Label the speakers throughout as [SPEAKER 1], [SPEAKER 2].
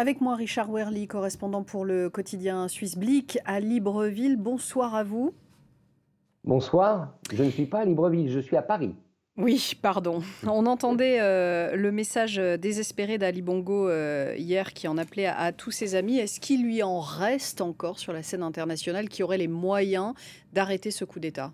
[SPEAKER 1] Avec moi, Richard Werly, correspondant pour le quotidien suisse Blick à Libreville. Bonsoir à vous.
[SPEAKER 2] Bonsoir, je ne suis pas à Libreville, je suis à Paris.
[SPEAKER 1] Oui, pardon. On entendait le message désespéré d'Ali Bongo hier qui en appelait à tous ses amis. Est-ce qu'il lui en reste encore sur la scène internationale qui aurait les moyens d'arrêter ce coup d'État?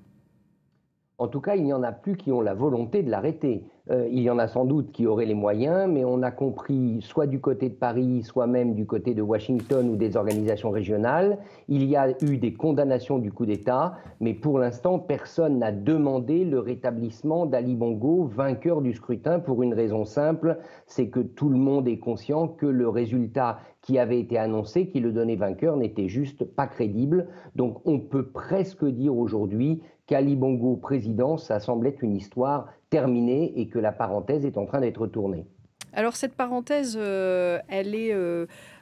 [SPEAKER 2] En tout cas, il n'y en a plus qui ont la volonté de l'arrêter. Il y en a sans doute qui auraient les moyens, mais on a compris, soit du côté de Paris, soit même du côté de Washington ou des organisations régionales, il y a eu des condamnations du coup d'État, mais pour l'instant, personne n'a demandé le rétablissement d'Ali Bongo, vainqueur du scrutin, pour une raison simple, c'est que tout le monde est conscient que le résultat qui avait été annoncé, qui le donnait vainqueur, n'était juste pas crédible. Donc on peut presque dire aujourd'hui qu'Ali Bongo président, ça semble être une histoire terminée et que la parenthèse est en train d'être tournée.
[SPEAKER 1] Alors cette parenthèse, elle est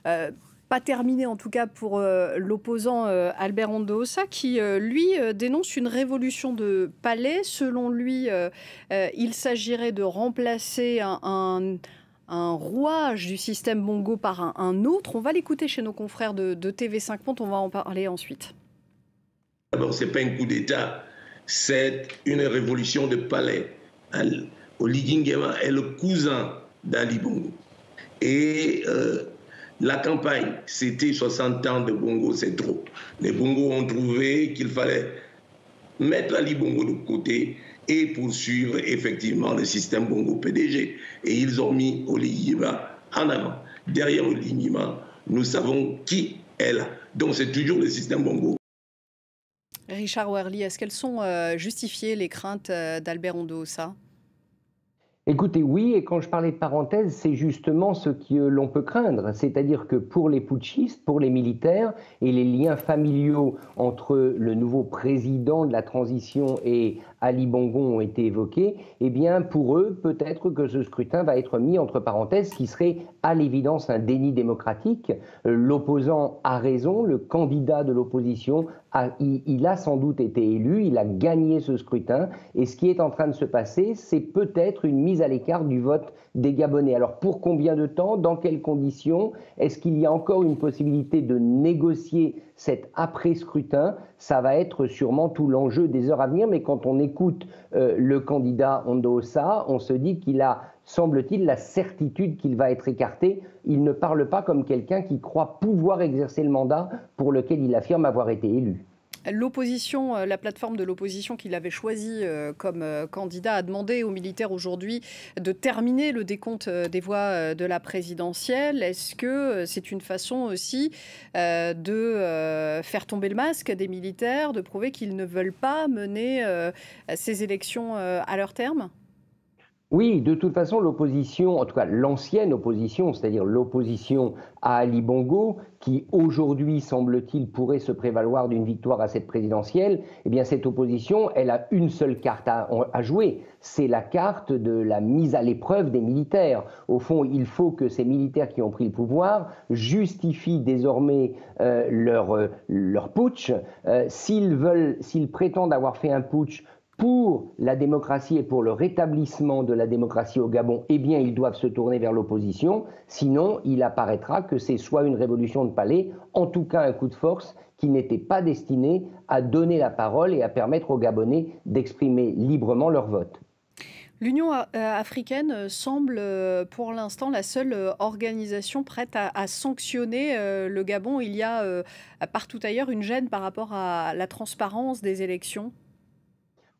[SPEAKER 1] pas terminée en tout cas pour l'opposant Albert Ondoosa qui, lui, dénonce une révolution de palais. Selon lui, il s'agirait de remplacer un rouage du système Bongo par un autre. On va l'écouter chez nos confrères de TV5 Monde, on va en parler ensuite.
[SPEAKER 3] D'abord, ce n'est pas un coup d'État, c'est une révolution de palais. Oligui Nguema est le cousin d'Ali Bongo. Et la campagne, c'était 60 ans de Bongo, c'est trop. Les Bongo ont trouvé qu'il fallait mettre Ali Bongo de côté et poursuivre effectivement le système Bongo PDG. Et ils ont mis Oligui Nguema en avant. Derrière Oligui Nguema, nous savons qui est là. Donc c'est toujours le système Bongo.
[SPEAKER 1] Richard Werly, est-ce qu'elles sont justifiées, les craintes d'Albert Ondoosa?
[SPEAKER 2] Écoutez, oui, et quand je parlais de parenthèse, c'est justement ce que l'on peut craindre, c'est-à-dire que pour les putschistes, pour les militaires, et les liens familiaux entre le nouveau président de la transition et Ali Bongo ont été évoqués, eh bien pour eux, peut-être que ce scrutin va être mis entre parenthèses, ce qui serait à l'évidence un déni démocratique. L'opposant a raison, le candidat de l'opposition il a sans doute été élu, il a gagné ce scrutin, et ce qui est en train de se passer, c'est peut-être une mise à l'écart du vote des Gabonais. Alors pour combien de temps, dans quelles conditions, est-ce qu'il y a encore une possibilité de négocier cet après-scrutin? Ça va être sûrement tout l'enjeu des heures à venir, mais quand on écoute le candidat Ondoosa, on se dit qu'il a, semble-t-il, la certitude qu'il va être écarté. Il ne parle pas comme quelqu'un qui croit pouvoir exercer le mandat pour lequel il affirme avoir été élu.
[SPEAKER 1] L'opposition, la plateforme de l'opposition qu'il avait choisie comme candidat a demandé aux militaires aujourd'hui de terminer le décompte des voix de la présidentielle. Est-ce que c'est une façon aussi de faire tomber le masque des militaires, de prouver qu'ils ne veulent pas mener ces élections à leur terme ?
[SPEAKER 2] Oui, de toute façon, l'opposition, en tout cas l'ancienne opposition, c'est-à-dire l'opposition à Ali Bongo, qui aujourd'hui, semble-t-il, pourrait se prévaloir d'une victoire à cette présidentielle, eh bien cette opposition, elle a une seule carte à jouer, c'est la carte de la mise à l'épreuve des militaires. Au fond, il faut que ces militaires qui ont pris le pouvoir justifient désormais leur putsch. S'ils prétendent avoir fait un putsch pour la démocratie et pour le rétablissement de la démocratie au Gabon, eh bien, ils doivent se tourner vers l'opposition. Sinon, il apparaîtra que c'est soit une révolution de palais, en tout cas un coup de force qui n'était pas destiné à donner la parole et à permettre aux Gabonais d'exprimer librement leur vote.
[SPEAKER 1] L'Union africaine semble pour l'instant la seule organisation prête à sanctionner le Gabon. Il y a partout ailleurs une gêne par rapport à la transparence des élections.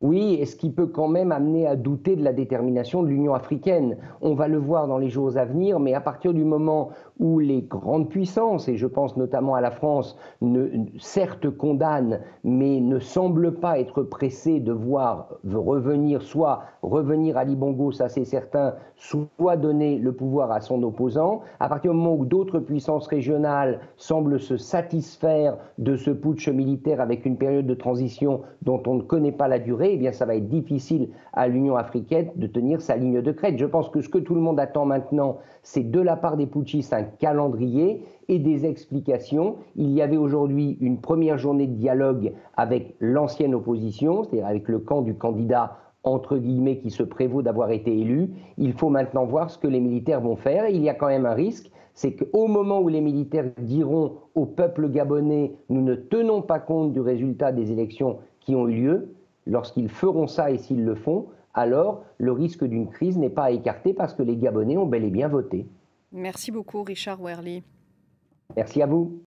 [SPEAKER 2] Oui, et ce qui peut quand même amener à douter de la détermination de l'Union africaine. On va le voir dans les jours à venir, mais à partir du moment où les grandes puissances, et je pense notamment à la France, certes condamnent, mais ne semblent pas être pressées de voir soit revenir Ali Bongo, ça c'est certain, soit donner le pouvoir à son opposant, à partir du moment où d'autres puissances régionales semblent se satisfaire de ce putsch militaire avec une période de transition dont on ne connaît pas la durée, eh bien ça va être difficile à l'Union africaine de tenir sa ligne de crête. Je pense que ce que tout le monde attend maintenant, c'est de la part des putschistes un calendrier et des explications. Il y avait aujourd'hui une première journée de dialogue avec l'ancienne opposition, c'est-à-dire avec le camp du candidat entre guillemets qui se prévaut d'avoir été élu. Il faut maintenant voir ce que les militaires vont faire. Il y a quand même un risque, c'est qu'au moment où les militaires diront au peuple gabonais « nous ne tenons pas compte du résultat des élections qui ont eu lieu », lorsqu'ils feront ça et s'ils le font, alors le risque d'une crise n'est pas à écarter parce que les Gabonais ont bel et bien voté.
[SPEAKER 1] Merci beaucoup, Richard Wehrli.
[SPEAKER 2] Merci à vous.